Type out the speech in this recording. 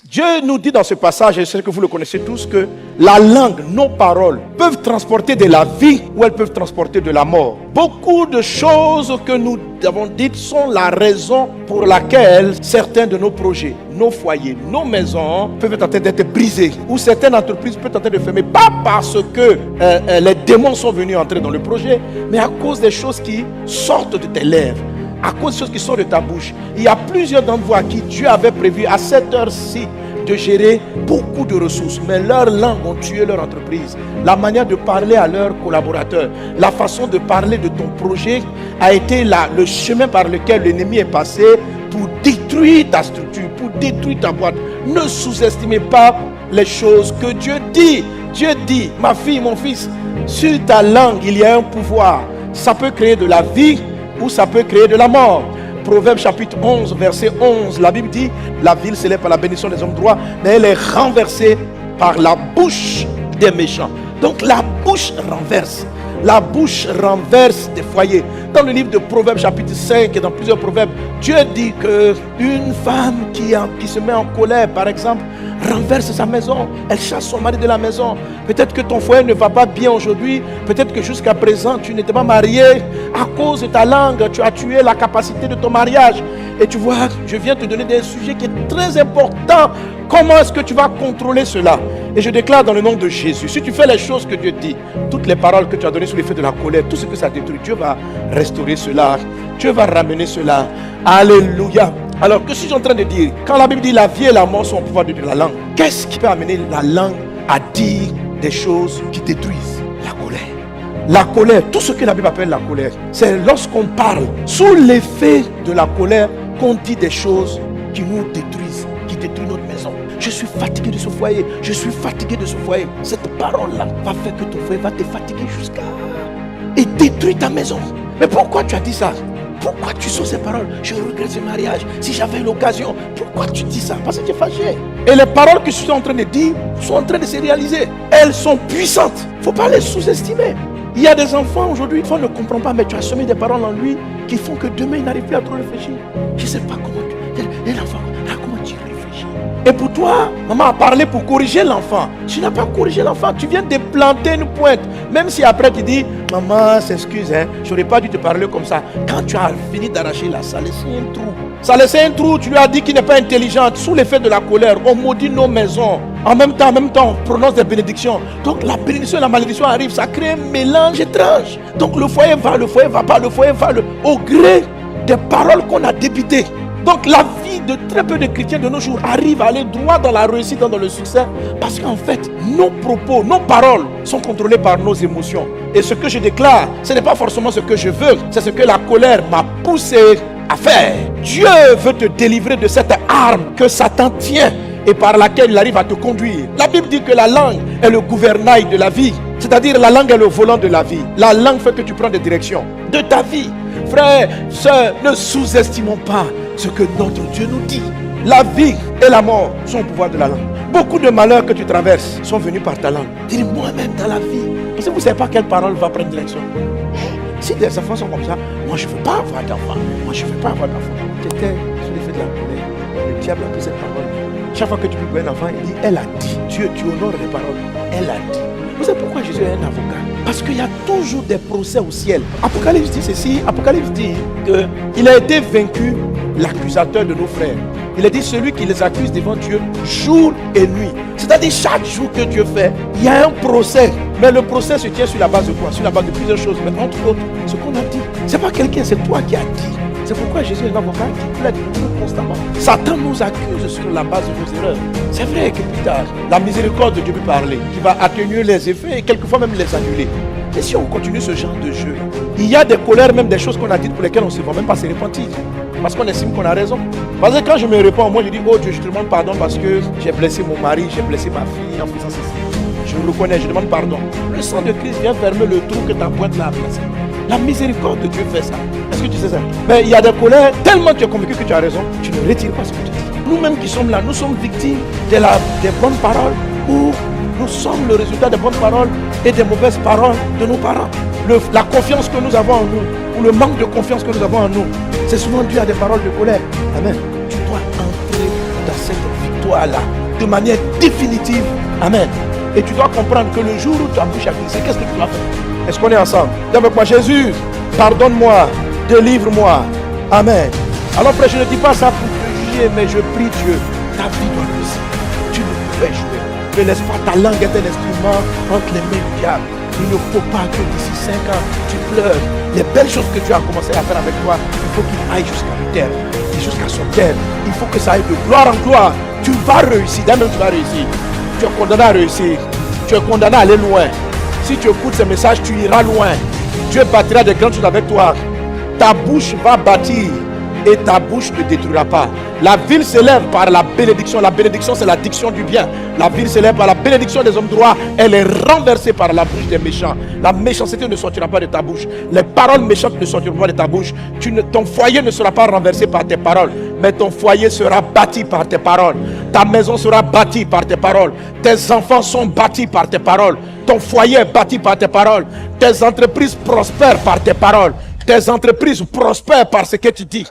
Dieu nous dit dans ce passage, et je sais que vous le connaissez tous, que la langue, nos paroles, peuvent transporter de la vie ou elles peuvent transporter de la mort. Beaucoup de choses que nous avons dites sont la raison pour laquelle certains de nos projets, nos foyers, nos maisons peuvent être en train d'être brisés. Ou certaines entreprises peuvent être en train de fermer. Pas parce que les démons sont venus entrer dans le projet, mais à cause des choses qui sortent de tes lèvres. À cause des choses qui sortent de ta bouche. Il y a plusieurs d'entre vous à qui Dieu avait prévu à cette heure-ci de gérer beaucoup de ressources. Mais leurs langues ont tué leur entreprise. La manière de parler à leurs collaborateurs, la façon de parler de ton projet a été le chemin par lequel l'ennemi est passé pour détruire ta structure, pour détruire ta boîte. Ne sous-estimez pas les choses que Dieu dit. Dieu dit, ma fille, mon fils, sur ta langue, il y a un pouvoir. Ça peut créer de la vie ou ça peut créer de la mort. Proverbe chapitre 11, verset 11, la Bible dit, la ville s'élève par la bénédiction des hommes droits, mais elle est renversée par la bouche des méchants. Donc la bouche renverse. La bouche renverse des foyers. Dans le livre de Proverbes chapitre 5 et dans plusieurs proverbes, Dieu dit qu'une femme qui se met en colère, par exemple, renverse sa maison, elle chasse son mari de la maison. Peut-être que ton foyer ne va pas bien aujourd'hui, peut-être que jusqu'à présent tu n'étais pas marié. À cause de ta langue, tu as tué la capacité de ton mariage. Et tu vois, je viens te donner des sujets qui sont très importants. Comment est-ce que tu vas contrôler cela? Et je déclare dans le nom de Jésus, si tu fais les choses que Dieu dit, toutes les paroles que tu as données sous l'effet de la colère, tout ce que ça détruit, Dieu va restaurer cela. Dieu va ramener cela. Alléluia. Alors, que je suis en train de dire? Quand la Bible dit la vie et la mort sont au pouvoir de la langue, qu'est-ce qui peut amener la langue à dire des choses qui détruisent? La colère. La colère, tout ce que la Bible appelle la colère, c'est lorsqu'on parle sous l'effet de la colère qu'on dit des choses qui nous détruisent, qui détruisent notre maison. Je suis fatigué de ce foyer, je suis fatigué de ce foyer. Cette parole-là va faire que ton foyer va te fatiguer jusqu'à... et détruire ta maison. Mais pourquoi tu as dit ça? Pourquoi tu sors ces paroles? Je regrette ce mariage. Si j'avais eu l'occasion. Pourquoi tu dis ça? Parce que tu es fâché. Et les paroles que je suis en train de dire sont en train de se réaliser. Elles sont puissantes. Il ne faut pas les sous-estimer. Il y a des enfants aujourd'hui, on ne comprend pas, mais tu as semé des paroles en lui qui font que demain il n'arrive plus à trop réfléchir. Je ne sais pas comment l'enfant, comment tu réfléchis. Et pour toi, maman a parlé pour corriger l'enfant. Tu n'as pas corrigé l'enfant, tu viens de planter une pointe. Même si après tu dis, maman, s'excuse, je n'aurais pas dû te parler comme ça. Quand tu as fini d'arracher là, ça laisse un trou. Ça laisse un trou, tu lui as dit qu'il n'est pas intelligent. Sous l'effet de la colère, on maudit nos maisons. En même temps, on prononce des bénédictions. Donc la bénédiction et la malédiction arrivent, ça crée un mélange étrange. Donc le foyer va pas, le foyer va au gré des paroles qu'on a débitées. Donc la vie de très peu de chrétiens de nos jours arrive à aller droit dans la réussite, dans le succès, parce qu'en fait, nos propos, nos paroles sont contrôlées par nos émotions. Et ce que je déclare, ce n'est pas forcément ce que je veux, c'est ce que la colère m'a poussé à faire. Dieu veut te délivrer de cette arme que Satan tient et par laquelle il arrive à te conduire. La Bible dit que la langue est le gouvernail de la vie. C'est-à-dire la langue est le volant de la vie. La langue fait que tu prends des directions de ta vie. Frères, sœurs, ne sous-estimons pas ce que notre Dieu nous dit. La vie et la mort sont au pouvoir de la langue. Beaucoup de malheurs que tu traverses sont venus par ta langue. Dis moi-même dans la vie. Parce que vous ne savez pas quelle parole va prendre direction. Si des enfants sont comme ça, moi je ne veux pas avoir d'enfant. Moi je ne veux pas avoir d'enfant. Tu étais sous l'effet de la colère. Le diable a pris cette parole. Chaque fois que tu peux un enfant, il dit, elle a dit. Dieu, tu honores les paroles. Elle a dit. Vous savez pourquoi Jésus est un avocat? Parce qu'il y a toujours des procès au ciel. Apocalypse dit ceci. Apocalypse dit qu'il a été vaincu, l'accusateur de nos frères. Il a dit celui qui les accuse devant Dieu jour et nuit. C'est-à-dire chaque jour que Dieu fait, il y a un procès. Mais le procès se tient sur la base de quoi? Sur la base de plusieurs choses. Mais entre autres, ce qu'on a dit, c'est pas quelqu'un, c'est toi qui as dit. C'est pourquoi Jésus est un avocat qui plaide constamment. Satan nous accuse sur la base de nos erreurs. C'est vrai que plus tard, la miséricorde de Dieu peut parler, qui va atténuer les effets et quelquefois même les annuler. Et si on continue ce genre de jeu, il y a des colères, même des choses qu'on a dites pour lesquelles on ne va même pas se repentir. Parce qu'on estime qu'on a raison. Parce que quand je me réponds, moi je dis, oh Dieu, je te demande pardon parce que j'ai blessé mon mari, j'ai blessé ma fille en faisant ceci. Je le reconnais, je demande pardon. Le sang de Christ vient fermer le trou que ta pointe là a placé. La miséricorde de Dieu fait ça. Est-ce que tu sais ça? Mais il y a des colères, tellement tu es convaincu que tu as raison, tu ne retires pas ce que tu dis. Nous-mêmes qui sommes là, nous sommes victimes des bonnes paroles ou nous sommes le résultat des bonnes paroles et des mauvaises paroles de nos parents. La confiance que nous avons en nous ou le manque de confiance que nous avons en nous, c'est souvent dû à des paroles de colère. Amen. Tu dois entrer dans cette victoire toi là, de manière définitive. Amen. Et tu dois comprendre que le jour où ta bouche a glissé, qu'est-ce que tu dois faire? Est-ce qu'on est ensemble? Dis avec moi, Jésus, pardonne-moi, délivre-moi. Amen. Alors frère, je ne dis pas ça pour te juger, mais je prie Dieu, ta vie doit réussir. Tu ne peux jouer. Ne laisse pas ta langue être un instrument entre les mains du diable. Il ne faut pas que d'ici 5 ans, tu pleures. Les belles choses que tu as commencé à faire avec toi, il faut qu'il aille jusqu'à le terme. Et jusqu'à son terme, il faut que ça aille de gloire en gloire. Tu vas réussir, d'un même tu vas réussir. Tu es condamné à réussir. Tu es condamné à aller loin. Si tu écoutes ce message, tu iras loin. Dieu bâtira des grandes choses avec toi. Ta bouche va bâtir et ta bouche ne détruira pas. La ville s'élève par la bénédiction. La bénédiction, c'est la diction du bien. La ville s'élève par la bénédiction des hommes droits. Elle est renversée par la bouche des méchants. La méchanceté ne sortira pas de ta bouche. Les paroles méchantes ne sortiront pas de ta bouche. Ton foyer ne sera pas renversé par tes paroles, mais ton foyer sera bâti par tes paroles. Ta maison sera bâtie par tes paroles. Tes enfants sont bâtis par tes paroles. Ton foyer est bâti par tes paroles. Tes entreprises prospèrent par tes paroles. Tes entreprises prospèrent par ce que tu dis.